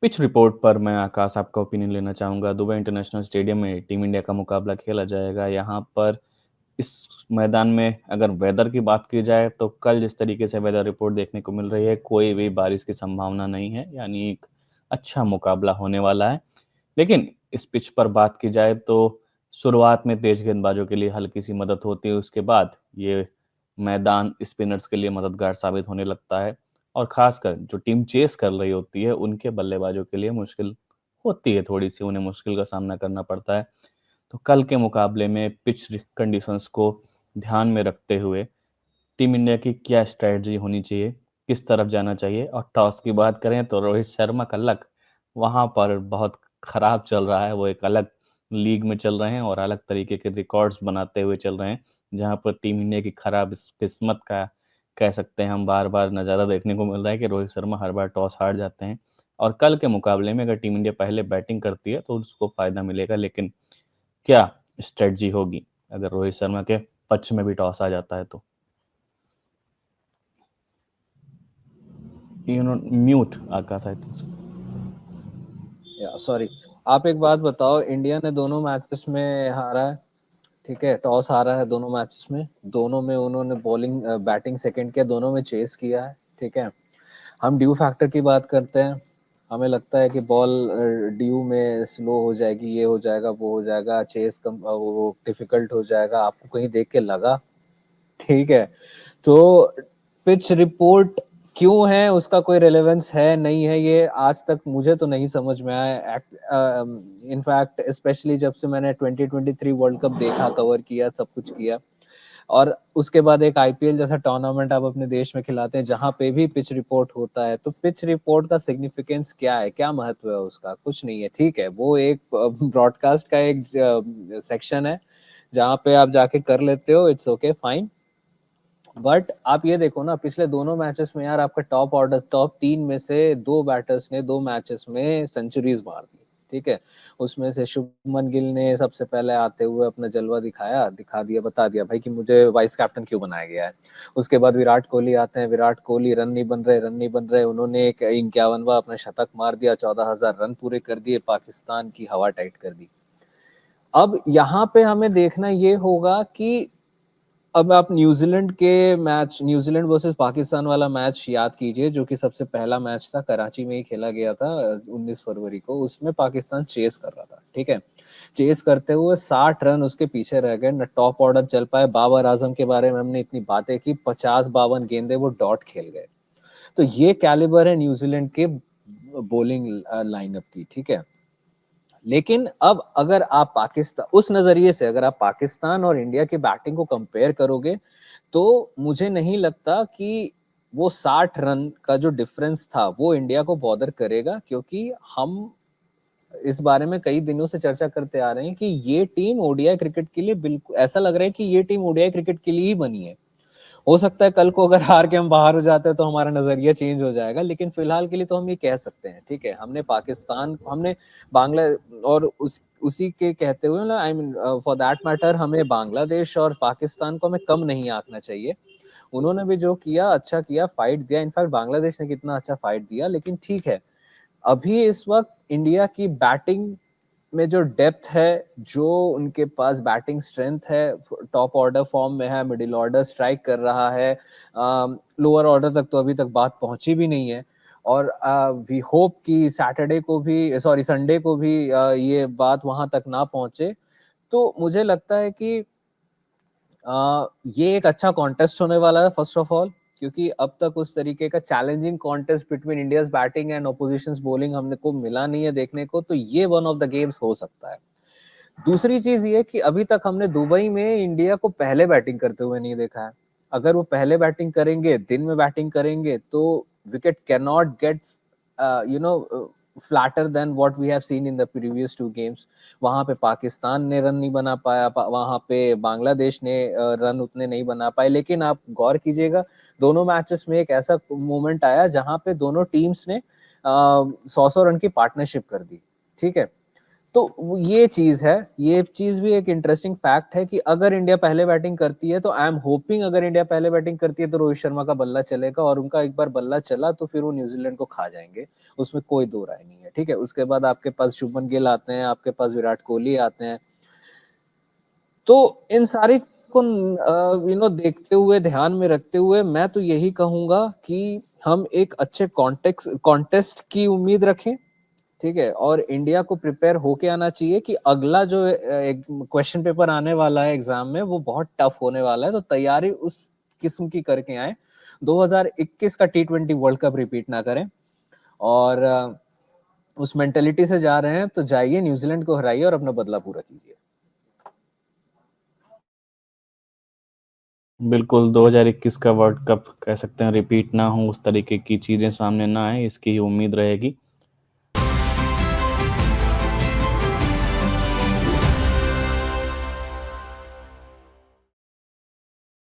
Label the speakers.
Speaker 1: Pitch report पर मैं आकाश आपका ओपिनियन लेना चाहूँगा। दुबई इंटरनेशनल स्टेडियम में टीम इंडिया का मुकाबला खेला जाएगा। यहाँ पर इस मैदान में अगर वेदर की बात की जाए तो कल जिस तरीके से वेदर रिपोर्ट देखने को मिल रही है, कोई भी बारिश की संभावना नहीं है, यानी एक अच्छा मुकाबला होने वाला है। लेकिन इस पिच पर बात की जाए तो शुरुआत में तेज गेंदबाजों के लिए हल्की सी मदद होती है, उसके बाद ये मैदान स्पिनर्स के लिए मददगार साबित होने लगता है और खासकर जो टीम चेस कर रही होती है उनके बल्लेबाजों के लिए मुश्किल होती है, थोड़ी सी उन्हें मुश्किल का सामना करना पड़ता है। तो कल के मुकाबले में पिच कंडीशंस को ध्यान में रखते हुए टीम इंडिया की क्या स्ट्रेटजी होनी चाहिए, किस तरफ जाना चाहिए। और टॉस की बात करें तो रोहित शर्मा का लक वहां पर बहुत खराब चल रहा है। वो एक अलग लीग में चल रहे हैं और अलग तरीके के रिकॉर्ड्स बनाते हुए चल रहे हैं, जहां पर टीम इंडिया की खराब किस्मत का कह सकते हैं हम बार बार नज़ारा देखने को मिल रहा है कि रोहित शर्मा हर बार टॉस हार जाते हैं। और कल के मुकाबले में अगर टीम इंडिया पहले बैटिंग करती है तो उसको फायदा मिलेगा, लेकिन क्या स्ट्रेटजी होगी अगर रोहित शर्मा के पक्ष में भी टॉस आ जाता है तो। Mute Akash, I think.
Speaker 2: या सॉरी, आप एक बात बताओ, इंडिया ने दोनों मैचेस में हारा है, ठीक है, टॉस हारा है दोनों मैचेस में, दोनों में उन्होंने बॉलिंग बैटिंग सेकंड किया, दोनों में चेस किया है, ठीक है। हम ड्यू फैक्टर की बात करते हैं, हमें लगता है कि बॉल ड्यू में स्लो हो जाएगी, ये हो जाएगा, वो हो जाएगा, चेस कम वो डिफिकल्ट हो जाएगा, आपको कहीं देख के लगा? ठीक है। तो पिच रिपोर्ट क्यों है, उसका कोई रेलेवेंस है नहीं है, ये आज तक मुझे तो नहीं समझ में आया। इनफैक्ट स्पेशली जब से मैंने 2023 वर्ल्ड कप देखा, कवर किया, सब कुछ किया, और उसके बाद एक आईपीएल जैसा टूर्नामेंट आप अपने देश में खिलाते हैं जहां पे भी पिच रिपोर्ट होता है, तो पिच रिपोर्ट का सिग्निफिकेंस क्या है, क्या महत्व है उसका? कुछ नहीं है, ठीक है, वो एक ब्रॉडकास्ट का एक सेक्शन है जहाँ पे आप जाके कर लेते हो, इट्स ओके फाइन। बट आप ये देखो ना, पिछले दोनों मैचेस में यार आपका टॉप ऑर्डर, टॉप 3 में से 2 बैटर्स ने 2 मैचेस में सेंचुरीज मार दी, ठीक है। उसमें से शुभमन गिल ने सबसे पहले आते हुए अपना जलवा दिखा दिया, बता दिया भाई कि मुझे वाइस कैप्टन क्यों बनाया गया है। उसके बाद विराट कोहली आते हैं, विराट कोहली रन नहीं बन रहे, उन्होंने एक 51वां अपना शतक मार दिया, 14,000 रन पूरे कर दिए, पाकिस्तान की हवा टाइट कर दी। अब यहाँ पे हमें देखना ये होगा कि अब आप न्यूजीलैंड के मैच, न्यूजीलैंड वर्सेस पाकिस्तान वाला मैच याद कीजिए, जो कि सबसे पहला मैच था, कराची में ही खेला गया था 19 फरवरी को। उसमें पाकिस्तान चेस कर रहा था, ठीक है, चेस करते हुए 60 रन उसके पीछे रह गए, न टॉप ऑर्डर चल पाए। बाबर आजम के बारे में हमने इतनी बातें की, 50-52 गेंदे वो डॉट खेल गए। तो ये कैलिबर है न्यूजीलैंड के बॉलिंग लाइनअप की, ठीक है। लेकिन अब अगर आप पाकिस्तान, उस नजरिए से अगर आप पाकिस्तान और इंडिया की बैटिंग को कंपेयर करोगे, तो मुझे नहीं लगता कि वो 60 रन का जो डिफरेंस था वो इंडिया को बॉदर करेगा, क्योंकि हम इस बारे में कई दिनों से चर्चा करते आ रहे हैं कि ये टीम ओडीआई क्रिकेट के लिए, बिल्कुल ऐसा लग रहा है कि ये टीम ओडीआई क्रिकेट के लिए ही बनी है। हो सकता है कल को अगर हार के हम बाहर हो जाते हैं तो हमारा नजरिया चेंज हो जाएगा, लेकिन फिलहाल के लिए तो हम ये कह सकते हैं, ठीक है, हमने पाकिस्तान, हमने बांग्ला, और उसी के कहते हुए ना, I mean for that matter, हमें बांग्लादेश और पाकिस्तान को हमें कम नहीं आंकना चाहिए। उन्होंने भी जो किया अच्छा किया, फाइट दिया, इनफैक्ट बांग्लादेश ने कितना अच्छा फाइट दिया, लेकिन ठीक है, अभी इस वक्त इंडिया की बैटिंग में जो डेप्थ है, जो उनके पास बैटिंग स्ट्रेंथ है, टॉप ऑर्डर फॉर्म में है, मिडिल ऑर्डर स्ट्राइक कर रहा है, लोअर ऑर्डर तक तो अभी तक बात पहुंची भी नहीं है, और वी होप कि सैटरडे को भी, सॉरी संडे को भी ये बात वहां तक ना पहुंचे। तो मुझे लगता है कि ये एक अच्छा कॉन्टेस्ट होने वाला है, फर्स्ट ऑफ ऑल, क्योंकि अब तक उस तरीके का challenging contest between India's batting and opposition's bowling हमने को मिला नहीं है देखने को, तो ये वन ऑफ द गेम्स हो सकता है। दूसरी चीज ये कि अभी तक हमने दुबई में इंडिया को पहले बैटिंग करते हुए नहीं देखा है। अगर वो पहले बैटिंग करेंगे, दिन में बैटिंग करेंगे, तो wicket can not get you know flatter than what we have seen in the previous 2 games. वहां पे पाकिस्तान ने रन नहीं बना पाया, वहां पे बांग्लादेश ने रन उतने नहीं बना पाए, लेकिन आप गौर कीजिएगा, दोनों मैचेस में एक ऐसा मोमेंट आया जहां पे दोनों टीम्स ने 100-100 रन की पार्टनरशिप कर दी, ठीक है। तो ये चीज है, ये चीज भी एक इंटरेस्टिंग फैक्ट है कि अगर इंडिया पहले बैटिंग करती है तो आई एम होपिंग, अगर इंडिया पहले बैटिंग करती है तो रोहित शर्मा का बल्ला चलेगा, और उनका एक बार बल्ला चला तो फिर वो न्यूजीलैंड को खा जाएंगे, उसमें कोई दो राय नहीं है। ठीक है, उसके बाद आपके पास शुभमन गिल आते हैं, आपके पास विराट कोहली आते हैं। तो इन सारी चीज को देखते हुए, ध्यान में रखते हुए, मैं तो यही कहूंगा कि हम एक अच्छे कॉन्टेस्ट की उम्मीद रखें। ठीक है, और इंडिया को प्रिपेयर होके आना चाहिए कि अगला जो क्वेश्चन पेपर आने वाला है एग्जाम में वो बहुत टफ होने वाला है, तो तैयारी उस किस्म की करके आए, 2021 का T20 वर्ल्ड कप रिपीट ना करें, और उस मेंटेलिटी से जा रहे हैं तो जाइए, न्यूजीलैंड को हराइए और अपना बदला पूरा कीजिए।
Speaker 1: बिल्कुल 2021 का वर्ल्ड कप कह सकते हैं रिपीट ना हो, उस तरीके की चीज़ें सामने ना आए, इसकी ही उम्मीद रहेगी।